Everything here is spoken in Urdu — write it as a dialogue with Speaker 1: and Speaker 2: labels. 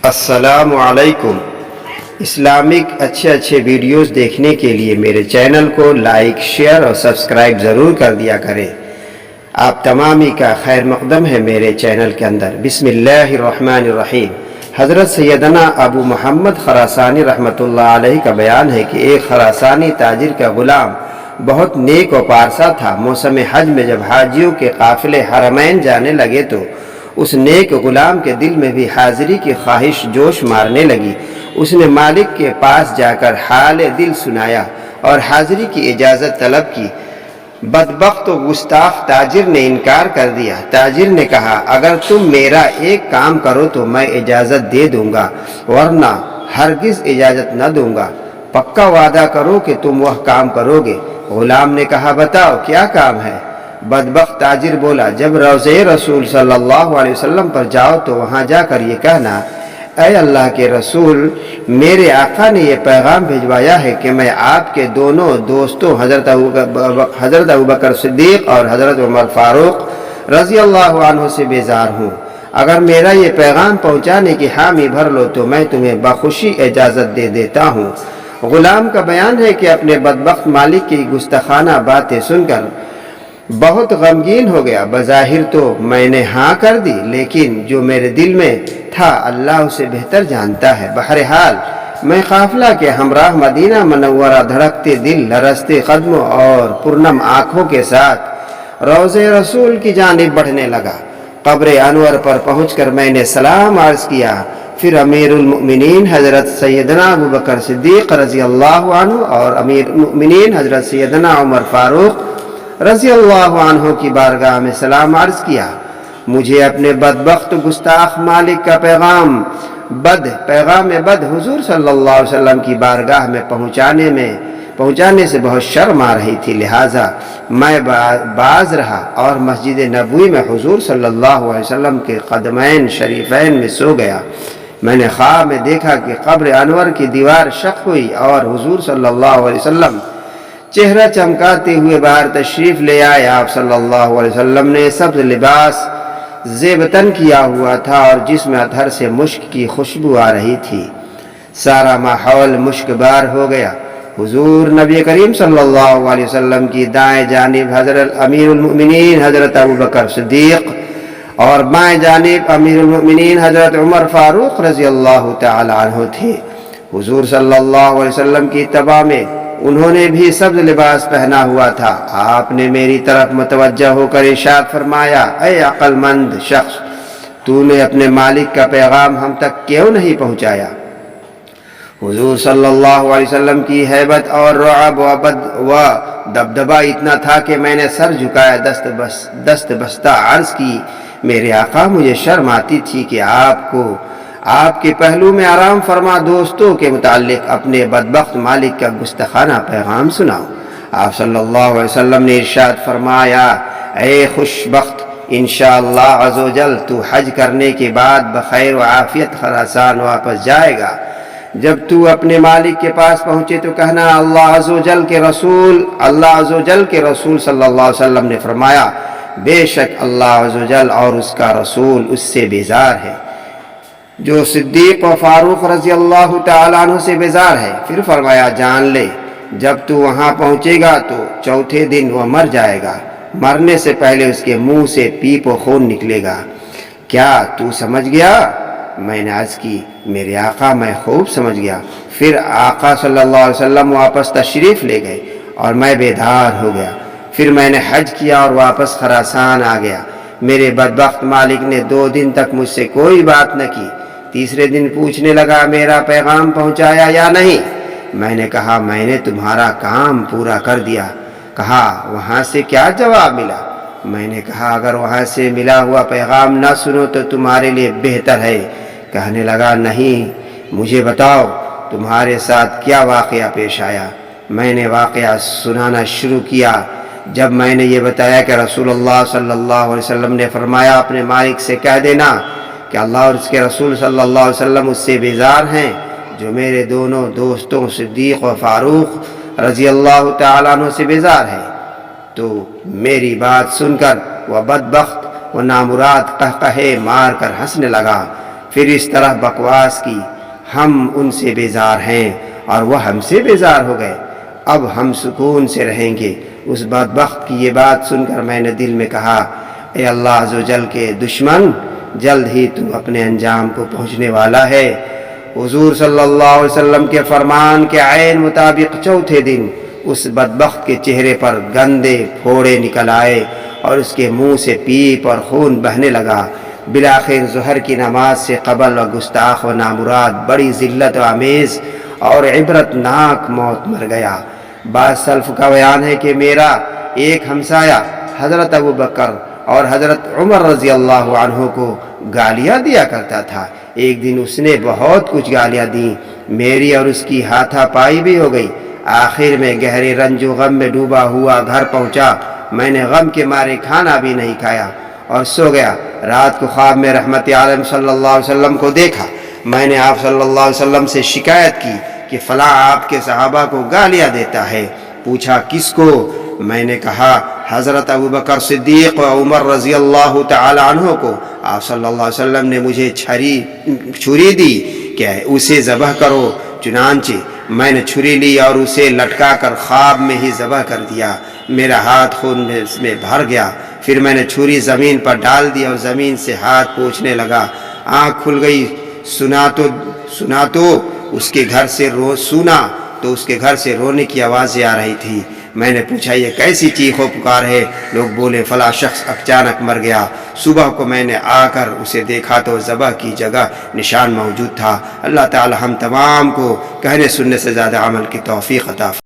Speaker 1: السلام علیکم۔ اسلامک اچھے ویڈیوز دیکھنے کے لیے میرے چینل کو لائک، شیئر اور سبسکرائب ضرور کر دیا کریں۔ آپ تمامی کا خیر مقدم ہے میرے چینل کے اندر۔ بسم اللہ الرحمن الرحیم۔ حضرت سیدنا ابو محمد خراسانی رحمۃ اللہ علیہ کا بیان ہے کہ ایک خراسانی تاجر کا غلام بہت نیک و پارسا تھا۔ موسم حج میں جب حاجیوں کے قافلے حرمین جانے لگے تو اس نیک غلام کے دل میں بھی حاضری کی خواہش جوش مارنے لگی۔ اس نے مالک کے پاس جا کر حال دل سنایا اور حاضری کی اجازت طلب کی۔ بدبخت و گستاخ تاجر نے انکار کر دیا۔ تاجر نے کہا، اگر تم میرا ایک کام کرو تو میں اجازت دے دوں گا، ورنہ ہرگز اجازت نہ دوں گا۔ پکا وعدہ کرو کہ تم وہ کام کرو گے۔ غلام نے کہا، بتاؤ کیا کام ہے؟ بدبخت تاجر بولا، جب روضہ رسول صلی اللہ علیہ وسلم پر جاؤ تو وہاں جا کر یہ کہنا، اے اللہ کے رسول، میرے آقا نے یہ پیغام بھجوایا ہے کہ میں آپ کے دونوں دوستوں حضرت ابوبکر صدیق اور حضرت عمر فاروق رضی اللہ عنہ سے بیزار ہوں۔ اگر میرا یہ پیغام پہنچانے کی حامی بھر لو تو میں تمہیں بخوشی اجازت دے دیتا ہوں۔ غلام کا بیان ہے کہ اپنے بدبخت مالک کی گستاخانہ باتیں سن کر بہت غمگین ہو گیا۔ بظاہر تو میں نے ہاں کر دی، لیکن جو میرے دل میں تھا اللہ اسے بہتر جانتا ہے۔ بہرحال میں قافلہ کے ہمراہ مدینہ منورہ دھڑکتے دل، لرزتے قدموں اور پرنم آنکھوں کے ساتھ روضہ رسول کی جانب بڑھنے لگا۔ قبر انور پر پہنچ کر میں نے سلام عرض کیا۔ پھر امیر المؤمنین حضرت سیدنا ابوبکر صدیق رضی اللہ عنہ اور امیر المؤمنین حضرت سیدنا عمر فاروق رضی اللہ عنہ کی بارگاہ میں سلام عرض کیا۔ مجھے اپنے بدبخت گستاخ مالک کا پیغام بد حضور صلی اللہ علیہ وسلم کی بارگاہ میں پہنچانے سے بہت شرم آ رہی تھی، لہٰذا میں باز رہا اور مسجد نبوی میں حضور صلی اللہ علیہ وسلم کے قدمین شریفین میں سو گیا۔ میں نے خواب میں دیکھا کہ قبر انور کی دیوار شق ہوئی اور حضور صلی اللہ علیہ وسلم چہرہ چمکاتے ہوئے باہر تشریف لے آئے۔ آپ صلی اللہ علیہ وسلم نے سبز لباس زیبتن کیا ہوا تھا اور جس میں اطہر سے مشک کی خوشبو آ رہی تھی۔ سارا ماحول مشک بار ہو گیا۔ حضور نبی کریم صلی اللہ علیہ وسلم کی دائیں جانب حضرت امیر المؤمنین حضرت ابوبکر صدیق اور بائیں جانب امیر المؤمنین حضرت عمر فاروق رضی اللہ تعالی عنہ تھے۔ حضور صلی اللہ علیہ وسلم کی اتباع میں انہوں نے بھی سبز لباس پہنا ہوا تھا۔ آپ نے میری طرف متوجہ ہو کر ارشاد فرمایا، اے عقل مند شخص، تو نے اپنے مالک کا پیغام ہم تک کیوں نہیں پہنچایا؟ حضور صلی اللہ علیہ وسلم کی ہیبت اور رعب و دبدبہ اتنا تھا کہ میں نے سر جھکایا، دست بستہ عرض کی، میرے آقا، مجھے شرم آتی تھی کہ آپ کے پہلو میں آرام فرما دوستوں کے متعلق اپنے بدبخت مالک کا گستاخانہ پیغام سناؤ۔ آپ صلی اللہ علیہ وسلم نے ارشاد فرمایا، اے خوش بخت، انشاءاللہ عز و جل تو حج کرنے کے بعد بخیر و عافیت خراسان واپس جائے گا۔ جب تو اپنے مالک کے پاس پہنچے تو کہنا، اللہ عز و جل کے رسول صلی اللہ علیہ وسلم نے فرمایا، بے شک اللہ عز و جل اور اس کا رسول اس سے بیزار ہے جو صدیق و فاروق رضی اللہ تعالیٰ عنہ سے بیزار ہے۔ پھر فرمایا، جان لے، جب تو وہاں پہنچے گا تو چوتھے دن وہ مر جائے گا۔ مرنے سے پہلے اس کے منہ سے پیپ و خون نکلے گا۔ کیا تو سمجھ گیا؟ میں نے عرض کی، میرے آقا، میں خوب سمجھ گیا۔ پھر آقا صلی اللہ علیہ وسلم واپس تشریف لے گئے اور میں بیدار ہو گیا۔ پھر میں نے حج کیا اور واپس خراسان آ گیا۔ میرے بدبخت مالک نے 2 دن تک مجھ سے کوئی بات نہ کی۔ تیسرے دن پوچھنے لگا، میرا پیغام پہنچایا یا نہیں؟ میں نے کہا، میں نے تمہارا کام پورا کر دیا۔ کہا، وہاں سے کیا جواب ملا؟ میں نے کہا، اگر وہاں سے ملا ہوا پیغام نہ سنو تو تمہارے لیے بہتر ہے۔ کہنے لگا، نہیں، مجھے بتاؤ تمہارے ساتھ کیا واقعہ پیش آیا۔ میں نے واقعہ سنانا شروع کیا۔ جب میں نے یہ بتایا کہ رسول اللہ صلی اللہ علیہ وسلم نے فرمایا، اپنے مالک سے کہہ دینا کہ اللہ اور اس کے رسول صلی اللہ علیہ وسلم اس سے بیزار ہیں جو میرے دونوں دوستوں صدیق و فاروق رضی اللہ تعالیٰ عنہ سے بیزار ہے، تو میری بات سن کر وہ بدبخت و نامراد قہقہے مار کر ہنسنے لگا۔ پھر اس طرح بکواس کی، ہم ان سے بیزار ہیں اور وہ ہم سے بیزار ہو گئے، اب ہم سکون سے رہیں گے۔ اس بدبخت کی یہ بات سن کر میں نے دل میں کہا، اے اللہ عز و جل کے دشمن، جلد ہی تو اپنے انجام کو پہنچنے والا ہے۔ حضور صلی اللہ علیہ وسلم کے فرمان کے عین مطابق چوتھے دن اس بدبخت کے چہرے پر گندے پھوڑے نکل آئے اور اس کے منہ سے پیپ اور خون بہنے لگا۔ بالآخر ظہر کی نماز سے قبل و گستاخ و نامراد بڑی ذلت و آمیز اور عبرت ناک موت مر گیا۔ بعض سلف کا بیان ہے کہ میرا ایک ہمسایہ حضرت ابو بکر اور حضرت عمر رضی اللہ عنہ کو گالیاں دیا کرتا تھا۔ ایک دن اس نے بہت کچھ گالیاں دیں، میری اور اس کی ہاتھا پائی بھی ہو گئی۔ آخر میں گہرے رنج و غم میں ڈوبا ہوا گھر پہنچا۔ میں نے غم کے مارے کھانا بھی نہیں کھایا اور سو گیا۔ رات کو خواب میں رحمت عالم صلی اللہ علیہ وسلم کو دیکھا۔ میں نے آپ صلی اللہ علیہ وسلم سے شکایت کی کہ فلاں آپ کے صحابہ کو گالیاں دیتا ہے۔ پوچھا کس کو؟ میں نے کہا حضرت ابو بکر صدیق و عمر رضی اللہ تعالی عنہ کو۔ آپ صلی اللہ علیہ وسلم نے مجھے چھری دی کہ اسے ذبح کرو۔ چنانچہ میں نے چھری لی اور اسے لٹکا کر خواب میں ہی ذبح کر دیا۔ میرا ہاتھ خون میں بھر گیا۔ پھر میں نے چھری زمین پر ڈال دی اور زمین سے ہاتھ پوچھنے لگا۔ آنکھ کھل گئی، سنا تو اس کے گھر سے رونے کی آوازیں آ رہی تھی۔ میں نے پوچھا یہ کیسی چیخ و پکار ہے؟ لوگ بولے فلاں شخص اچانک مر گیا۔ صبح کو میں نے آ کر اسے دیکھا تو ذبح کی جگہ نشان موجود تھا۔ اللہ تعالی ہم تمام کو کہنے سننے سے زیادہ عمل کی توفیق عطا فرمائے۔